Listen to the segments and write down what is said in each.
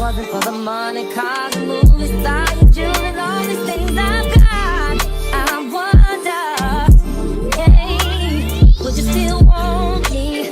wasn't for the money, cars, and movie stars, and jewelry, and all these things I've got, I wonder, hey, would you still want me?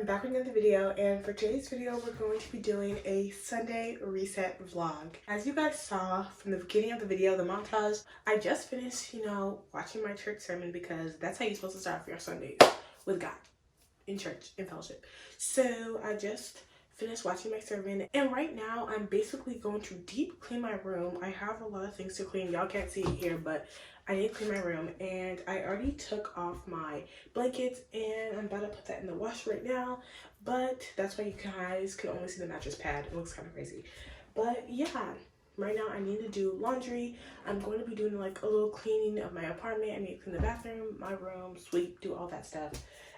Back with another video, and for today's video we're going to be doing a Sunday reset vlog. As you guys saw from the beginning of the video, the montage, I just finished, watching my church sermon, because that's how you're supposed to start for your Sundays, with God, in church, in fellowship. So I just finished watching my sermon, and right now I'm basically going to deep clean my room. I have a lot of things to clean. Y'all can't see it here, but I need to clean my room, and I already took off my blankets, and I'm about to put that in the wash right now. But that's why you guys can only see the mattress pad. It looks kind of crazy, but yeah, right now I need to do laundry. I'm going to be doing like a little cleaning of my apartment. I need to clean the bathroom, my room, sweep, do all that stuff.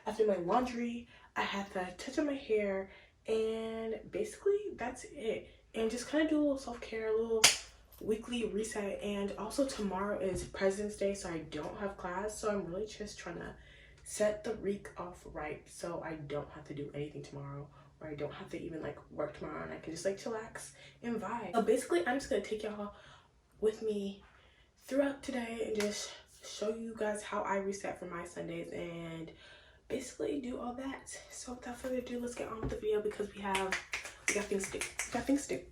After my laundry, I have to touch up my hair, and basically that's it. And just kind of do a little self-care, a little weekly reset. And also tomorrow is President's Day, so I don't have class, so I'm really just trying to set the week off right so I don't have to do anything tomorrow, or I don't have to even like work tomorrow, and I can just like chillax and vibe. So basically I'm just gonna take y'all with me throughout today and just show you guys how I reset for my Sundays and basically do all that. So without further ado, let's get on with the video, because we got things to do.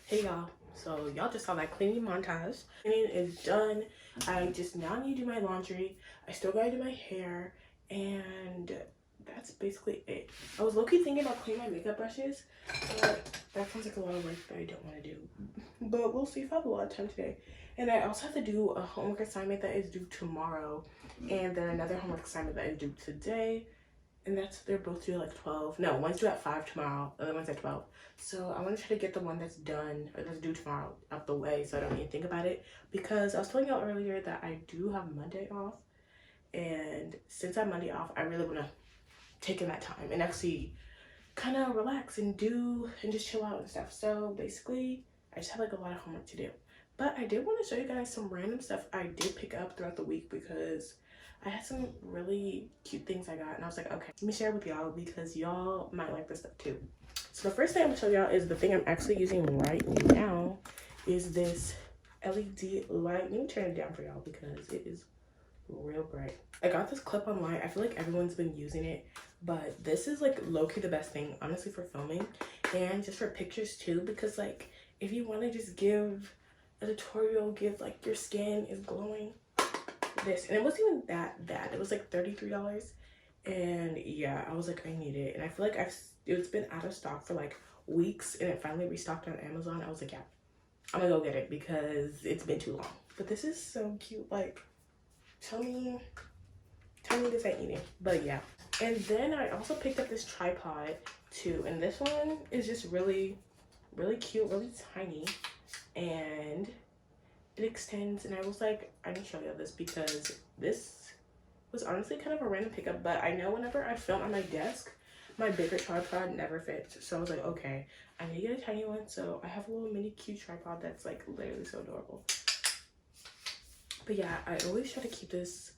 Hey y'all, so y'all just saw that cleaning montage. Cleaning is done. I just now need to do my laundry. I still gotta do my hair, and that's basically it. I was low-key thinking about cleaning my makeup brushes, but that sounds like a lot of work that I don't want to do. But we'll see if I have a lot of time today. And I also have to do a homework assignment that is due tomorrow, and then another homework assignment that is due today. And they're both due like 12. No, one's due at 5 tomorrow, the other one's at 12. So I want to try to get the one that's done, or that's due tomorrow, out the way, so I don't need to think about it. Because I was telling y'all earlier that I do have Monday off. And since I have Monday off, I really want to take in that time and actually kind of relax and just chill out and stuff. So basically, I just have like a lot of homework to do. But I did want to show you guys some random stuff I did pick up throughout the week, because I had some really cute things I got, and I was like, okay, let me share it with y'all, because y'all might like this stuff too. So the first thing I'm gonna show y'all is the thing I'm actually using right now, is this LED light. Let me turn it down for y'all because it is real bright. I got this clip online. I feel like everyone's been using it, but this is like low-key the best thing, honestly, for filming and just for pictures too, because like if you want to just give a tutorial, give like your skin is glowing, this. And it wasn't even that bad. It was like $33, and yeah, I was like, I need it. And I feel like it's been out of stock for like weeks, and it finally restocked on Amazon. I was like, yeah, I'm gonna go get it because it's been too long. But this is so cute. Like, tell me this ain't eating. But yeah. And then I also picked up this tripod too, and this one is just really cute, really tiny, and it extends. And I was like, I need to show you this because this was honestly kind of a random pickup, but I know whenever I film on my desk, my bigger tripod never fits. So I was like, okay, I need to get a tiny one. So I have a little mini cute tripod that's like literally so adorable. But yeah, I always try to keep this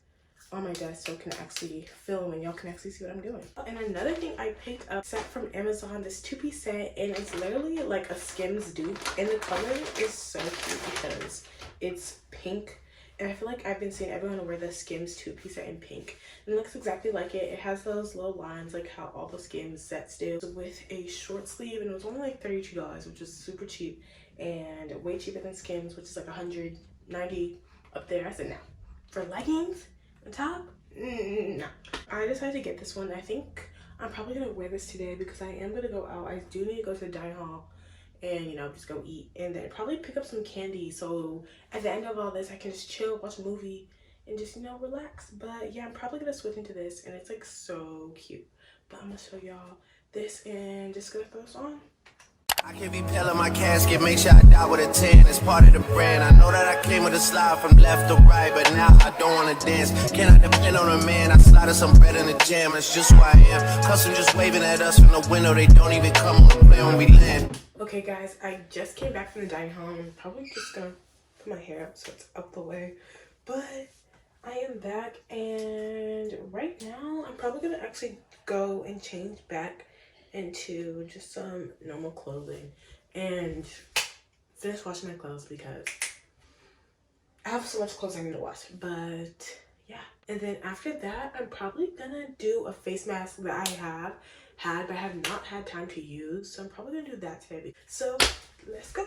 on my desk so I can actually film and y'all can actually see what I'm doing. And another thing I picked up set from Amazon, this 2-piece set, and it's literally like a Skims dupe, and the color is so cute because it's pink, and I feel like I've been seeing everyone wear the Skims 2-piece set in pink, and it looks exactly like it. It has those little lines like how all the Skims sets do, with a short sleeve, and it was only like $32, which is super cheap and way cheaper than Skims, which is like $190 up there. I said no. For leggings on top, no. I decided to get this one. I think I'm probably gonna wear this today because I am gonna go out. I do need to go to the dining hall and, you know, just go eat, and then probably pick up some candy, so at the end of all this I can just chill, watch a movie, and just, you know, relax. But yeah, I'm probably gonna switch into this, and it's like so cute. But I'm gonna show y'all this and just gonna throw this on. I can be pale in my casket, make sure I die with a 10. It's part of the brand. I know that I came with a slide from left to right, but now I don't want to dance. Can I depend on a man? I slided some bread in the jam. That's just who I am. Custom just waving at us from the window. They don't even come on the play when we land. Okay guys, I just came back from the dining hall. I'm probably just gonna put my hair up so it's up the way. But I am back, and right now I'm probably gonna actually go and change back into just some normal clothing and finish washing my clothes because I have so much clothes I need to wash. But yeah, and then after that I'm probably gonna do a face mask that I have had but I have not had time to use, so I'm probably gonna do that today. So let's go.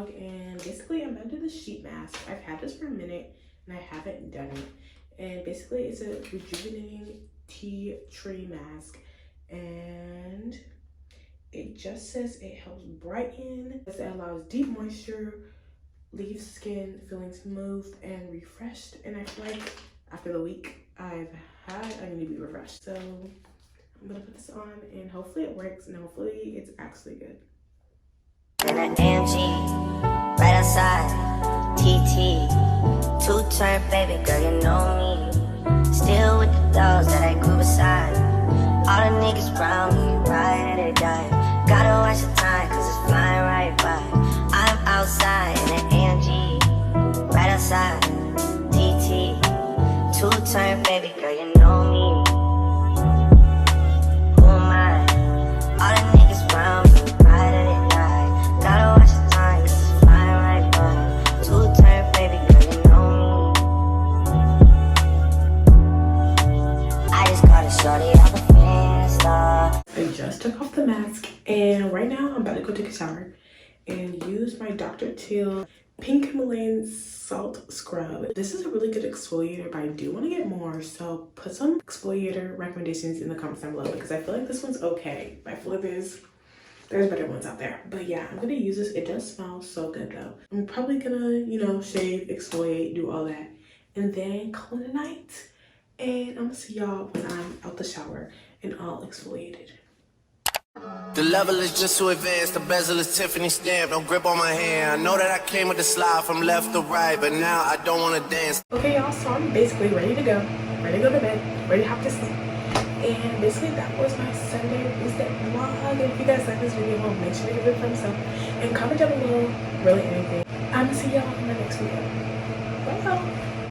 vlog, and basically I'm gonna do the sheet mask. I've had this for a minute and I haven't done it. And basically it's a rejuvenating tea tree mask, and it just says it helps brighten, it allows deep moisture, leaves skin feeling smooth and refreshed. And I feel like after the week I've had, I need to be refreshed. So I'm gonna put this on and hopefully it works and hopefully it's actually good. And an AMG, right outside, TT, two-turn baby girl, you know me. Still with the dogs that I grew beside. All the niggas around me, ride or die. Gotta watch the time, cause it's flying right by. I'm outside in an AMG, right outside, TT, two-turn baby girl, you know me. Who am I? All the niggas around me, ride or die. Gotta watch the time, cause it's flying right by. Two-turn baby girl, you know me. I just got a shorty off a Finsta. I just took off the mask and right now I'm about to go take a shower and use my Dr. Teal Pink Himalayan Salt Scrub. This is a really good exfoliator, but I do want to get more, so put some exfoliator recommendations in the comments down below because I feel like this one's okay. I feel like there's better ones out there. But yeah, I'm gonna use this. It does smell so good though. I'm probably gonna, you know, shave, exfoliate, do all that, and then call it a night. And I'm gonna see y'all when I'm out the shower and all exfoliated. The level is just too advanced, the bezel is Tiffany stamp, no grip on my hand. I know that I came with the slide from left to right, but now I don't wanna dance. Okay y'all, so I'm basically ready to go to bed, ready to hop to sleep. And basically that was my Sunday reset vlog. And if you guys like this video, make sure to give it a thumbs up and comment down below really anything. I'm gonna see y'all in the next video. Bye.